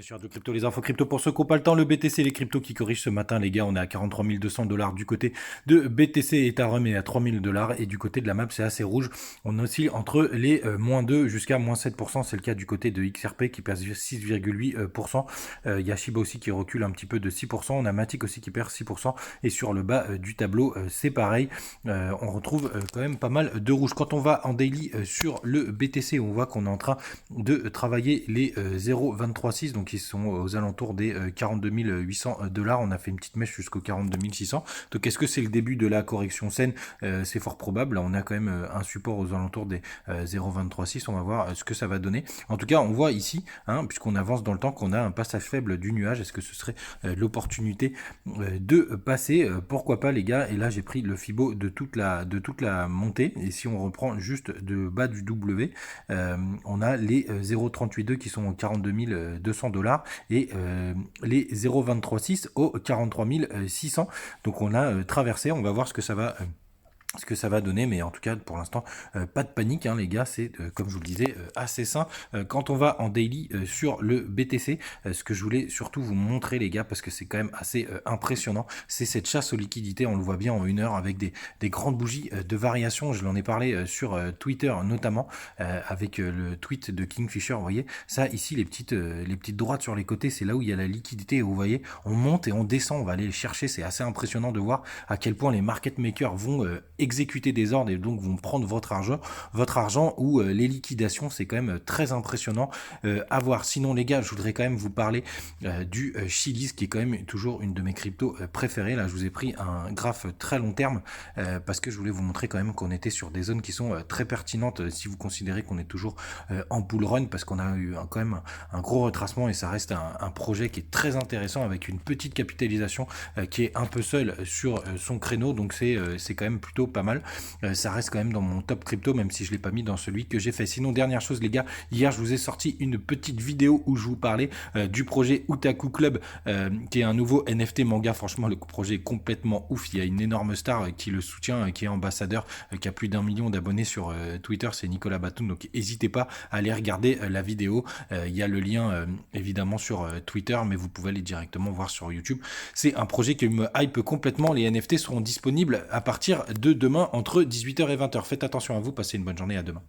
Bien sûr, de crypto, les infos crypto pour ceux qui n'ont pas le temps, le BTC, les cryptos qui corrigent ce matin, les gars, on est à 43 200 $ du côté de BTC, Ethereum est à 3 000 $, et du côté de la map, c'est assez rouge. On oscille entre les -2 jusqu'à -7%, c'est le cas du côté de XRP qui perd 6,8%. Il y a Shiba aussi qui recule un petit peu de 6%, on a Matic aussi qui perd 6%, et sur le bas du tableau, c'est pareil, on retrouve quand même pas mal de rouge. Quand on va en daily sur le BTC, on voit qu'on est en train de travailler les 0,236, donc ils sont aux alentours des 42 800 $. On a fait une petite mèche jusqu'aux 42 600. Donc est-ce que c'est le début de la correction saine? C'est fort probable. Là, on a quand même un support aux alentours des 0,236. On va voir ce que ça va donner. En tout cas, on voit ici, puisqu'on avance dans le temps, qu'on a un passage faible du nuage. Est-ce que ce serait l'opportunité de passer? Pourquoi pas, les gars? Et là, j'ai pris le Fibo de toute la montée. Et si on reprend juste de bas du W, on a les 0,382 qui sont aux 42 200 $ et les 0,236 aux 43 600. Donc on a traversé, on va voir ce que ça va donner, mais en tout cas pour l'instant pas de panique, les gars, c'est comme je vous le disais assez sain. Quand on va en daily sur le BTC, ce que je voulais surtout vous montrer, les gars, parce que c'est quand même assez impressionnant, c'est cette chasse aux liquidités. On le voit bien en 1 heure avec des grandes bougies de variation. Je l'en ai parlé sur Twitter notamment, avec le tweet de Kingfisher. Vous voyez ça ici, les petites droites sur les côtés, c'est là où il y a la liquidité, et vous voyez, on monte et on descend, on va aller les chercher. C'est assez impressionnant de voir à quel point les market makers vont exécuter des ordres et donc vont prendre votre argent, ou les liquidations. C'est quand même très impressionnant à voir. Sinon, les gars, je voudrais quand même vous parler du Chiliz, qui est quand même toujours une de mes cryptos préférées. Là, je vous ai pris un graphe très long terme parce que je voulais vous montrer quand même qu'on était sur des zones qui sont très pertinentes si vous considérez qu'on est toujours en bull run, parce qu'on a eu quand même un gros retracement, et ça reste un projet qui est très intéressant avec une petite capitalisation qui est un peu seul sur son créneau. Donc c'est quand même plutôt pas mal. Ça reste quand même dans mon top crypto, même si je l'ai pas mis dans celui que j'ai fait. Sinon, dernière chose, les gars, hier je vous ai sorti une petite vidéo où je vous parlais du projet Otaku Club, qui est un nouveau NFT manga. Franchement, le projet est complètement ouf. Il y a une énorme star qui le soutient, qui est ambassadeur, qui a plus d'1 million d'abonnés sur Twitter, c'est Nicolas Batum. Donc n'hésitez pas à aller regarder la vidéo. Il y a le lien évidemment sur Twitter, mais vous pouvez aller directement voir sur YouTube. C'est un projet qui me hype complètement. Les NFT seront disponibles à partir de demain entre 18h et 20h. Faites attention à vous, passez une bonne journée, à demain.